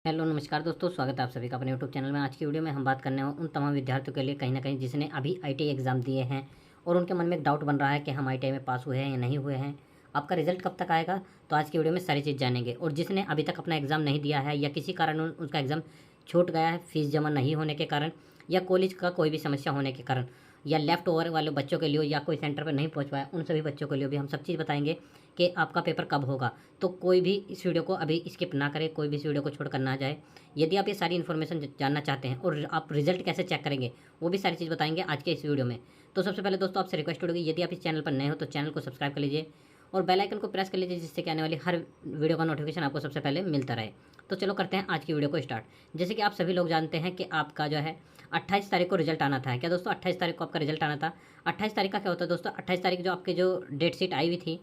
Hello नमस्कार दोस्तों, स्वागत है आप सभी का अपने यूट्यूब चैनल में। आज की वीडियो में हम बात करने वाले उन तमाम विद्यार्थियों के लिए कहीं ना कहीं जिसने अभी आईटीआई एग्ज़ाम दिए हैं और उनके मन में एक डाउट बन रहा है कि हम आईटीआई में पास हुए हैं या नहीं हुए हैं, आपका रिजल्ट कब तक आएगा। तो आज की वीडियो में सारी चीज़ जानेंगे। और जिसने अभी तक अपना एग्ज़ाम नहीं दिया है या किसी कारण उसका एग्ज़ाम छूट गया है, फीस जमा नहीं होने के कारण या कॉलेज का कोई भी समस्या होने के कारण या लेफ्ट ओवर वाले बच्चों के लिए या कोई सेंटर पर नहीं पहुंच पाया, उन सभी बच्चों के लिए भी हम सब चीज़ बताएंगे कि आपका पेपर कब होगा। तो कोई भी इस वीडियो को अभी स्किप ना करे, कोई भी इस वीडियो को छोड़कर ना जाए। यदि आप ये सारी इन्फॉर्मेशन जानना चाहते हैं और आप रिजल्ट कैसे चेक करेंगे, वो भी सारी चीज़ बताएंगे आज के इस वीडियो में। तो सबसे पहले दोस्तों आपसे रिक्वेस्ट होगी, यदि आप इस चैनल पर नए हो तो चैनल को सब्सक्राइब कर लीजिए और बेल आइकन को प्रेस कर लीजिए, जिससे कि आने वाली हर वीडियो का नोटिफिकेशन आपको सबसे पहले मिलता रहे। तो चलो करते हैं आज की वीडियो को स्टार्ट। जैसे कि आप सभी लोग जानते हैं कि आपका जो है 28 तारीख को रिजल्ट आना था। क्या दोस्तों 28 तारीख को आपका रिजल्ट आना था। 28 तारीख का क्या होता है दोस्तों, 28 तारीख जो आपके जो डेट शीट आई हुई थी,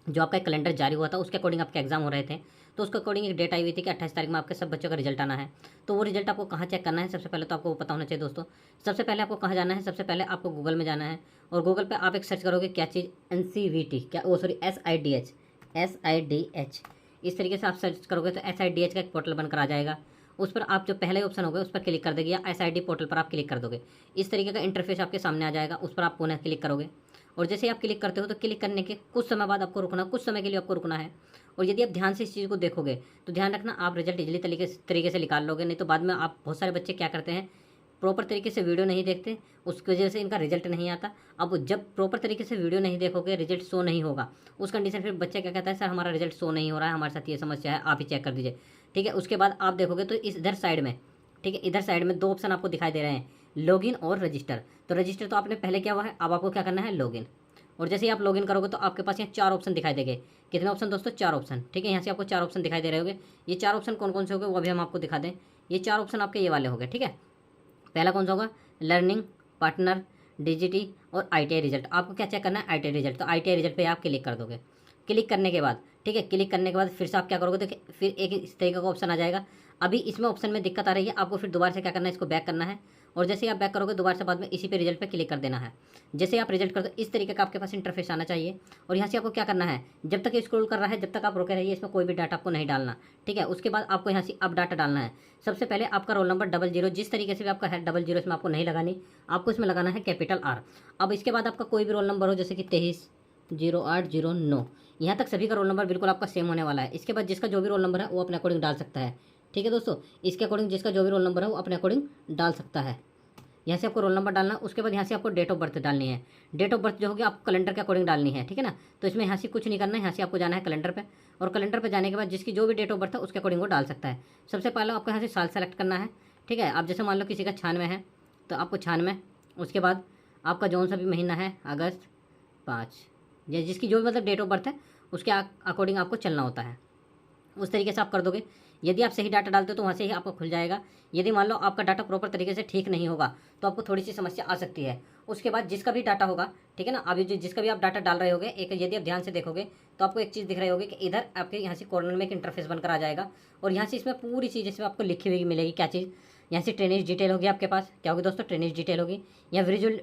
जो आपका कैलेंडर जारी हुआ था, उसके अकॉर्डिंग आपके एग्जाम हो रहे थे। तो उसके अकॉर्डिंग एक डेट आई हुई थी कि 28 तारीख में आपके सब बच्चों का रिजल्ट आना है। तो वो रिजल्ट आपको कहाँ चेक करना है, सबसे पहले तो आपको पता होना चाहिए दोस्तों। सबसे पहले आपको कहाँ जाना है, सबसे पहले आपको गूगल में जाना है और गूगल पे आप एक सर्च करोगे क्या चीज़, NCVT, क्या वो सॉरी SIDH इस तरीके से आप सर्च करोगे तो SIDH का एक पोर्टल बनकर आ जाएगा। उस पर आप जो पहले ऑप्शन होगा उस पर क्लिक कर देंगे या SID पोर्टल पर आप क्लिक कर दोगे। इस तरीके का इंटरफेस आपके सामने आ जाएगा, उस पर आप पुनः क्लिक करोगे और जैसे ही आप क्लिक करते हो तो क्लिक करने के कुछ समय बाद आपको रुकना, कुछ समय के लिए आपको रुकना है। और यदि आप ध्यान से इस चीज़ को देखोगे तो ध्यान रखना, आप रिजल्ट इजली तरीके से निकाल लोगे। नहीं तो बाद में आप बहुत सारे बच्चे क्या करते हैं, प्रॉपर तरीके से वीडियो नहीं देखते, उसकी वजह से इनका रिजल्ट नहीं आता। अब जब प्रॉपर तरीके से वीडियो नहीं देखोगे, रिजल्ट शो नहीं होगा, उस कंडीशन फिर बच्चा क्या कहता है, सर हमारा रिजल्ट शो नहीं हो रहा है, हमारे साथ ये समस्या है, आप ही चेक कर दीजिए। ठीक है, उसके बाद आप देखोगे तो इस इधर साइड में, ठीक है, इधर साइड में दो ऑप्शन आपको दिखाई दे रहे हैं, लॉगिन और रजिस्टर। तो रजिस्टर तो आपने पहले किया हुआ है, अब आपको क्या करना है, लॉगिन। और जैसे ही आप लॉगिन करोगे तो आपके पास यहाँ चार ऑप्शन दिखाई देंगे। कितने ऑप्शन दोस्तों, चार ऑप्शन। ठीक है, यहाँ से आपको चार ऑप्शन दिखाई दे रहे होंगे। ये चार ऑप्शन कौन कौन से होंगे वो अभी हम आपको दिखा दें। ये चार ऑप्शन आपके ये वाले होंगे। ठीक है, पहला कौन सा होगा, लर्निंग, पार्टनर, डिजिटी और आईटीआई रिजल्ट। आपको क्या चेक करना है, आईटीआई रिजल्ट। तो आईटीआई रिजल्ट पे आप क्लिक कर दोगे। क्लिक करने के बाद, ठीक है, क्लिक करने के बाद फिर से आप क्या करोगे, देखिए फिर एक इस तरीके का ऑप्शन आ जाएगा। अभी इसमें ऑप्शन में दिक्कत आ रही है, आपको फिर दोबारा से क्या करना है, इसको बैक करना है और जैसे ही आप बैक करोगे दोबारा से बाद में इसी पे रिजल्ट पे क्लिक कर देना है। जैसे आप रिजल्ट कर दो, इस तरीके का आपके पास इंटरफेस आना चाहिए। और यहाँ से आपको क्या करना है, जब तक ये स्क्रॉल कर रहा है जब तक आप रोके रहिए, इसमें कोई भी डाटा आपको नहीं डालना। ठीक है, उसके बाद आपको यहाँ से अब डाटा डालना है। सबसे पहले आपका रोल नंबर 00, जिस तरीके से भी आपका है 00, इसमें आपको नहीं लगानी, आपको इसमें लगाना है कैपिटल R। अब इसके बाद आपका कोई भी रोल नंबर हो, जैसे कि 230809, यहाँ तक सभी का रोल नंबर बिल्कुल आपका सेम होने वाला है। इसके बाद जिसका जो भी रोल नंबर है वो अपने अकॉर्डिंग डाल सकता है। ठीक है दोस्तों, इसके अकॉर्डिंग जिसका जो भी रोल नंबर है वो अपने अकॉर्डिंग डाल सकता है। यहाँ से आपको रोल नंबर डालना, उसके बाद यहाँ से आपको डेट ऑफ बर्थ डालनी है। डेट ऑफ बर्थ जो होगी आपको कैलेंडर के अकॉर्डिंग डालनी है। ठीक है ना, तो इसमें यहाँ से कुछ नहीं करना है, यहाँ से आपको जाना है कैलेंडर पे और कैलेंडर पे जाने के बाद जिसकी जो भी डेट ऑफ बर्थ है उसके अकॉर्डिंग वो डाल सकता है। सबसे पहले आपको यहाँ से साल सेलेक्ट करना है। ठीक है, आप जैसे मान लो किसी का 96 है तो आपको 96, उसके बाद आपका जौन सा भी महीना है, अगस्त 5, या जिसकी जो भी मतलब डेट ऑफ बर्थ है उसके अकॉर्डिंग आपको चलना होता है। उस तरीके से आप कर दोगे। यदि आप सही डाटा डालते हो तो वहाँ से ही आपको खुल जाएगा। यदि मान लो आपका डाटा प्रॉपर तरीके से ठीक नहीं होगा तो आपको थोड़ी सी समस्या आ सकती है। उसके बाद जिसका भी डाटा होगा, ठीक है ना, अभी जिसका भी आप डाटा डाल रहे होगे, एक यदि आप ध्यान से देखोगे तो आपको एक चीज़ दिख रही होगी कि इधर आपके यहाँ से कॉर्नर में एक इंटरफेस बनकर आ जाएगा और यहाँ से इसमें पूरी चीज़ इसमें आपको लिखी हुई मिलेगी। क्या चीज़, यहाँ से ट्रेनेज डिटेल होगी आपके पास, क्या होगी दोस्तों, ट्रेनेज डिटेल होगी। या विजुअल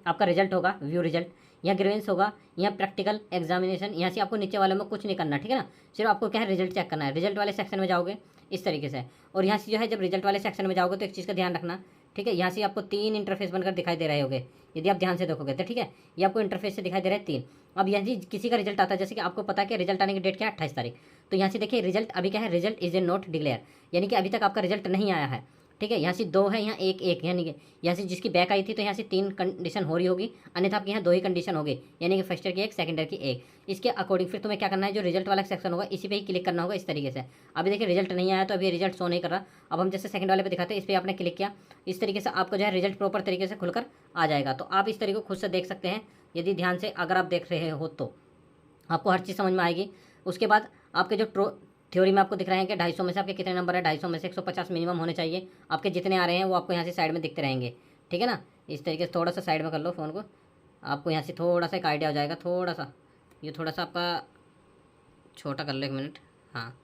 आपका रिजल्ट होगा, व्यू रिजल्ट, या ग्रेवेंस होगा, या प्रैक्टिकल एग्जामिनेशन। यहाँ से आपको नीचे वाले में कुछ नहीं करना। ठीक है ना, सिर्फ आपको क्या है, रिजल्ट चेक करना है। रिजल्ट वाले सेक्शन में जाओगे इस तरीके से और यहाँ से जो है जब रिजल्ट वाले सेक्शन में जाओगे तो एक चीज़ का ध्यान रखना। ठीक है, यहाँ से आपको तीन इंटरफेस बनकर दिखाई दे रहे होंगे यदि आप ध्यान से देखोगे तो। ठीक है, ये आपको इंटरफेस से दिखाई दे रहे हैं तीन। अब यहाँ से किसी का रिजल्ट आता है, जैसे कि आपको पता है कि रिजल्ट आने की डेट क्या है, 28 तारीख। तो यहाँ से देखिए रिजल्ट अभी क्या है, result is a not declare, यानी कि अभी तक आपका रिजल्ट नहीं आया है। ठीक है, यहाँ से दो है, यहाँ एक एक, यानी कि यहाँ से जिसकी बैक आई थी तो यहाँ से तीन कंडीशन हो रही होगी, अन्यथा आपके यहाँ दो ही कंडीशन होगी, यानी कि फर्स्ट ईयर की एक, सेकंड ईयर की एक। इसके अकॉर्डिंग फिर तुम्हें क्या करना है, जो रिजल्ट वाला सेक्शन होगा इसी पे ही क्लिक करना होगा इस तरीके से। अभी देखिए रिजल्ट नहीं आया तो अभी रिजल्ट शो नहीं कर रहा। अब हम जैसे सेकंड वाले पे दिखाते हैं, इस पर आपने क्लिक किया, इस तरीके से आपको जो है रिजल्ट प्रॉपर तरीके से खुलकर आ जाएगा। तो आप इस तरीके को खुद से देख सकते हैं, यदि ध्यान से अगर आप देख रहे हो तो आपको हर चीज़ समझ में आएगी। उसके बाद आपके जो थ्योरी में आपको दिख रहे हैं कि 250 में से आपके कितने नंबर है, 250 में से 150 मिनिमम होने चाहिए। आपके जितने आ रहे हैं वो आपको यहाँ से साइड में दिखते रहेंगे। ठीक है ना, इस तरीके से थोड़ा सा साइड में कर लो फ़ोन को, आपको यहाँ से थोड़ा सा एक आइडिया हो जाएगा। थोड़ा सा ये थोड़ा सा आपका छोटा कर लो, 1 मिनट, हाँ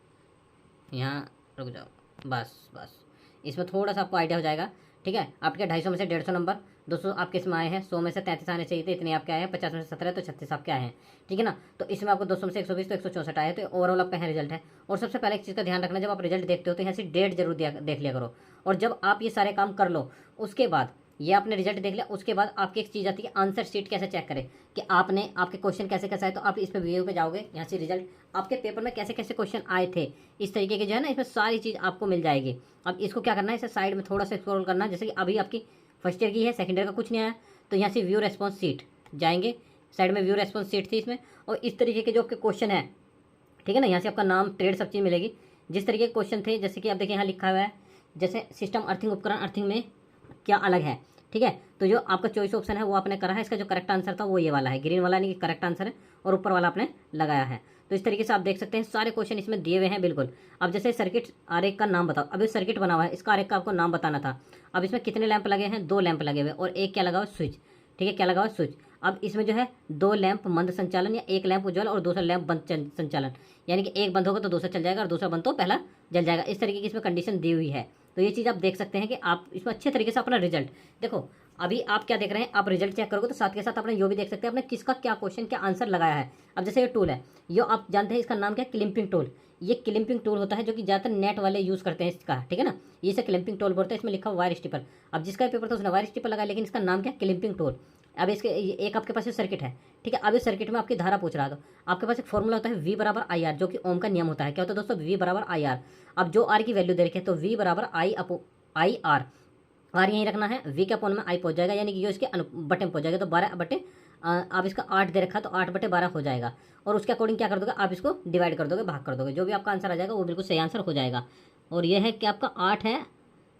यहाँ रुक जाओ, बस बस, इसमें थोड़ा सा आपको आइडिया हो जाएगा। ठीक है, आपके 250 में से 150 नंबर, 200 आपके इसमें आए हैं, 100 में से 33 आने चाहिए थे, इतने आपके आए हैं, 50 में से 17 तो 36 आपके आए हैं, ठीक है ना। तो इसमें आपको 200 में से 120 तो 164 आए, तो ओवरऑल आपका रिजल्ट है। और सबसे पहले एक चीज़ का ध्यान रखना, जब आप रिजल्ट देखते हो तो यहाँ से डेट जरूर देख लिया करो। और जब आप ये सारे काम कर लो, उसके बाद ये आपने रिजल्ट देख लिया, उसके बाद आपकी एक चीज़ आती है आंसर शीट कैसे चेक करें कि आपने आपके क्वेश्चन कैसे कैसे आए। तो आप इस पे वीडियो पे जाओगे, यहाँ से रिजल्ट आपके पेपर में कैसे कैसे क्वेश्चन आए थे, इस तरीके के जो है ना, इसमें सारी चीज़ आपको मिल जाएगी। अब इसको क्या करना है, इसे साइड में थोड़ा सा स्क्रॉल करना है। जैसे कि अभी आपकी फर्स्ट ईयर की है, सेकंड ईयर का कुछ नहीं आया, तो यहाँ से व्यू रेस्पॉन्स शीट जाएंगे, साइड में व्यू रेस्पॉन्स शीट थी इसमें, और इस तरीके के जो आपके क्वेश्चन है, ठीक है ना, यहाँ से आपका नाम, ट्रेड, सब चीज़ मिलेगी। जिस तरीके के क्वेश्चन थे, जैसे कि आप देखिए यहाँ लिखा हुआ है, जैसे सिस्टम अर्थिंग उपकरण अर्थिंग में क्या अलग है, ठीक है। तो जो आपका चॉइस ऑप्शन है वो आपने करा है, इसका जो करेक्ट आंसर था वो ये वाला है, ग्रीन वाला नहीं करेक्ट आंसर है, और ऊपर वाला आपने लगाया है। तो इस तरीके से आप देख सकते हैं सारे क्वेश्चन इसमें दिए हुए हैं बिल्कुल। अब जैसे सर्किट आरेख का नाम बताओ, अब ये सर्किट बना हुआ है, इसका आरेख का आपको नाम बताना था। अब इसमें कितने लैंप लगे हैं, 2 लैंप लगे हुए, और एक क्या लगा हुआ, स्विच, ठीक है, क्या लगा हुआ, स्विच। अब इसमें जो है 2 लैंप मंद संचालन या 1 लैंप उज्ज्वल और दूसरा लैंप बंद संचालन, यानी कि एक बंद होगा तो दूसरा चल जाएगा और दूसरा बंद तो पहला जल जाएगा। इस तरीके की इसमें कंडीशन दी हुई है। तो ये चीज़ आप देख सकते हैं कि आप इसमें अच्छे तरीके से अपना रिजल्ट देखो। अभी आप क्या देख रहे हैं, आप रिजल्ट चेक करोगे तो साथ के साथ अपने यो भी देख सकते हैं आपने किसका क्या क्वेश्चन क्या आंसर लगाया है। अब जैसे ये टूल है, यो आप जानते हैं इसका नाम क्या है, क्लिपिंग टूल। ये क्लिपिंग टूल होता है जो कि ज़्यादातर नेट वाले यूज़ करते हैं इसका, ठीक है ना। ये इसे क्लिपिंग टूल बोलते हैं। इसमें लिखा वायर स्टिपर। अब जिसका पेपर था उसने वायर स्टिपर लगाया, लेकिन इसका नाम क्या है, क्लिपिंग टूल। अब इसके एक आपके पास सर्किट है, ठीक है। अब इस सर्किट में आपकी धारा पूछ रहा है, तो आपके पास एक फॉर्मूला होता है V बराबर आई आर, जो कि ओम का नियम होता है। क्या होता है दोस्तों, V बराबर आई आर। अब जो आर की वैल्यू दे रखी है, तो V बराबर आई आर, आर यहीं रखना है, V के अपोन में आई पहुंच जाएगा, यानी कि जो इसके बटे में पहुंच जाएगा। तो 12 बटे आप इसका 8 दे रखा, तो 8 बटे 12 हो जाएगा। और उसके अकॉर्डिंग क्या कर दोगे, आप इसको डिवाइड कर दोगे, भाग कर दोगे, जो भी आपका आंसर आ जाएगा वो बिल्कुल सही आंसर हो जाएगा। और यह है कि आपका 8 है,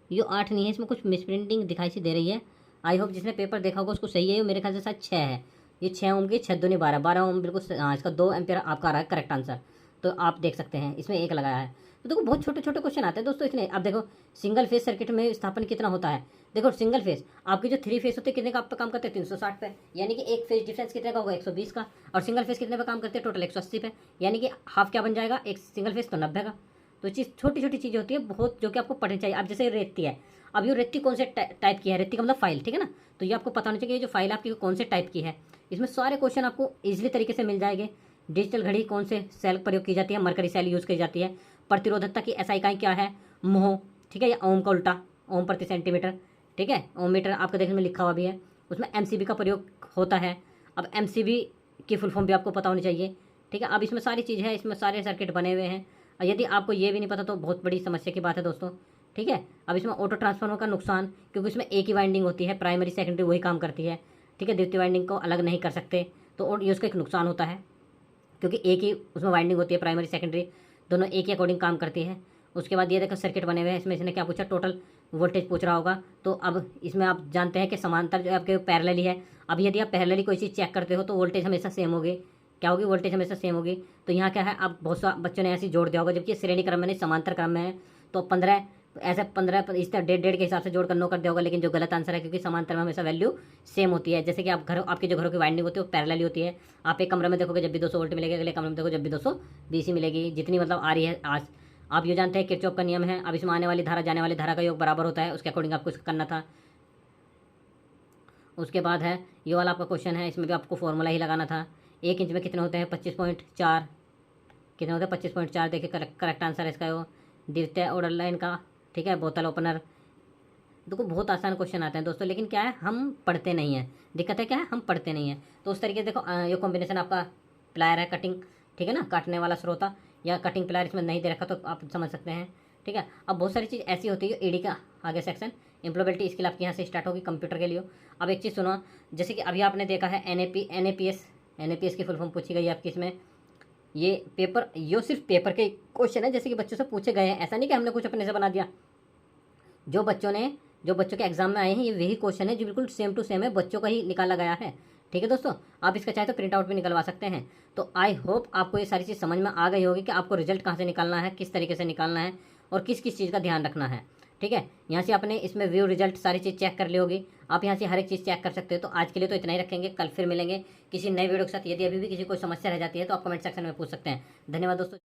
ये 8 नहीं है, इसमें कुछ मिसप्रिंटिंग दिखाई सी दे रही है। आई होप जिसने पेपर देखा होगा उसको सही है। मेरे ख्याल से शायद 6 है, ये 6 ओम की, 6 दूनी 12, 12 ओम बिल्कुल। हाँ, इसका 2 एम्पियर आपका आ रहा है करेक्ट आंसर। तो आप देख सकते हैं इसमें 1 लगाया है। तो देखो बहुत छोटे छोटे क्वेश्चन आते हैं दोस्तों इसमें। आप देखो सिंगल फेज सर्किट में स्थापन कितना होता है। देखो सिंगल फेज आपकी जो 3 फेज होते हैं कितने का आप पे काम करते हैं, 360 पे, यानी कि एक फेज डिफरेंस कितने का होगा, 120 का। और सिंगल फेज कितने पे काम करते हैं, टोटल 180 पे, यानी कि हाफ क्या बन जाएगा, एक सिंगल फेज तो 90 का। तो चीज़ छोटी छोटी चीज़ें होती है बहुत, जो कि आपको पढ़नी चाहिए। अब जैसे रेती है, अब ये रेती कौन से टाइप की है, रेती का मतलब फाइल, ठीक है ना। तो ये आपको पता होना चाहिए कि ये जो फाइल आपकी कौन से टाइप की है। इसमें सारे क्वेश्चन आपको इजीली तरीके से मिल जाएंगे। डिजिटल घड़ी कौन से सेल प्रयोग की जाती है, मरकरी सेल यूज़ की जाती है। प्रतिरोधकता की ऐसा इकाई क्या है, मोह, ठीक है, या ओम का उल्टा, ओम प्रति सेंटीमीटर, ठीक है। ओम मीटर आपको देखने में लिखा हुआ भी है। उसमें एमसीबी का प्रयोग होता है। अब एमसीबी की फुल फॉर्म भी आपको पता होनी चाहिए, ठीक है। अब इसमें सारी चीज़ है, इसमें सारे सर्किट बने हुए हैं। और यदि आपको ये भी नहीं पता तो बहुत बड़ी समस्या की बात है दोस्तों, ठीक है। अब इसमें ऑटो ट्रांसफार्मर का नुकसान, क्योंकि इसमें एक ही वाइंडिंग होती है, प्राइमरी सेकेंडरी वही काम करती है, ठीक है। द्वितीय वाइंडिंग को अलग नहीं कर सकते, तो ये उसका एक नुकसान होता है, क्योंकि एक ही उसमें वाइंडिंग होती है, प्राइमरी सेकेंडरी दोनों एक ही अकॉर्डिंग काम करती है। उसके बाद ये देखो सर्किट बने हुए हैं, इसमें इसने क्या पूछा, टोटल वोल्टेज पूछ रहा होगा। तो अब इसमें आप जानते हैं कि समांतर जो आपके पैरेलली है। अब यदि आप पैरेलली कोई चीज़ चेक करते हो तो वोल्टेज हमेशा सेम होगी, क्या होगी, वोल्टेज हमेशा सेम होगी। तो यहाँ क्या है, आप बहुत सा बच्चों ने ऐसे जोड़ दिया होगा, जबकि श्रेणी क्रम में नहीं समांतर क्रम में है। तो 15 ऐसे 15 इस तरह 1.5 के हिसाब से जोड़कर 9 कर दिया होगा, लेकिन जो गलत आंसर है, क्योंकि समांतर में हमेशा वैल्यू सेम होती है। जैसे कि आप आपके जो घरों की वाइंडिंग होती है वो पैरेलली होती है। आप एक कमरे में देखोगे जब भी 200 वोल्ट मिलेगी, अगले कमरे में देखो जब भी 220 ही मिलेगी, जितनी मतलब आ रही है आज। आप ये जानते हैं किरचॉफ का नियम है। अब इसमें आने वाली धारा जाने वाली धारा का योग बराबर होता है, उसके अकॉर्डिंग आपको करना था। उसके बाद है ये वाला आपका क्वेश्चन है, इसमें भी आपको फॉर्मूला ही लगाना था। 1 इंच में कितने होते हैं, 25.4, कितने होते हैं 25.4। देखिए करेक्ट आंसर है इसका वो द्वितीय ऑर्डर लाइन का, ठीक है। बोतल ओपनर, देखो बहुत आसान क्वेश्चन आते हैं दोस्तों, लेकिन क्या है हम पढ़ते नहीं हैं। दिक्कत है क्या है, हम पढ़ते नहीं हैं। तो उस तरीके से देखो ये कॉम्बिनेशन आपका प्लायर है, कटिंग, ठीक है ना, काटने वाला स्रोता या कटिंग प्लायर इसमें नहीं दे रखा तो आप समझ सकते हैं, ठीक है। अब बहुत सारी चीज़ ऐसी होती है, ईडी का आगे सेक्शन इम्प्लॉयबिलिटी स्किल आपकी यहाँ से स्टार्ट होगी कंप्यूटर के लिए। अब एक चीज़ सुनो, जैसे कि अभी आपने देखा है एनएपीएस की फुल फॉर्म पूछी गई है आपकी इसमें। ये पेपर, ये सिर्फ पेपर के क्वेश्चन है, जैसे कि बच्चों से पूछे गए हैं, ऐसा नहीं कि हमने कुछ अपने से बना दिया। जो बच्चों के एग्जाम में आए हैं ये वही क्वेश्चन है जो बिल्कुल सेम टू सेम है, बच्चों का ही निकाला गया है, ठीक है दोस्तों। आप इसका चाहे तो प्रिंट आउट भी निकलवा सकते हैं। तो आई होप आपको ये सारी चीज़ समझ में आ गई होगी कि आपको रिजल्ट कहाँ से निकालना है, किस तरीके से निकालना है और किस किस चीज़ का ध्यान रखना है, ठीक है। यहाँ से आपने इसमें व्यू रिजल्ट सारी चीज़ चेक कर ली होगी, आप यहाँ से हर एक चीज़ चेक कर सकते हो। तो आज के लिए तो इतना ही रखेंगे, कल फिर मिलेंगे किसी नए वीडियो के साथ। यदि अभी भी किसी कोई समस्या रह जाती है तो आप कमेंट सेक्शन में पूछ सकते हैं। धन्यवाद दोस्तों।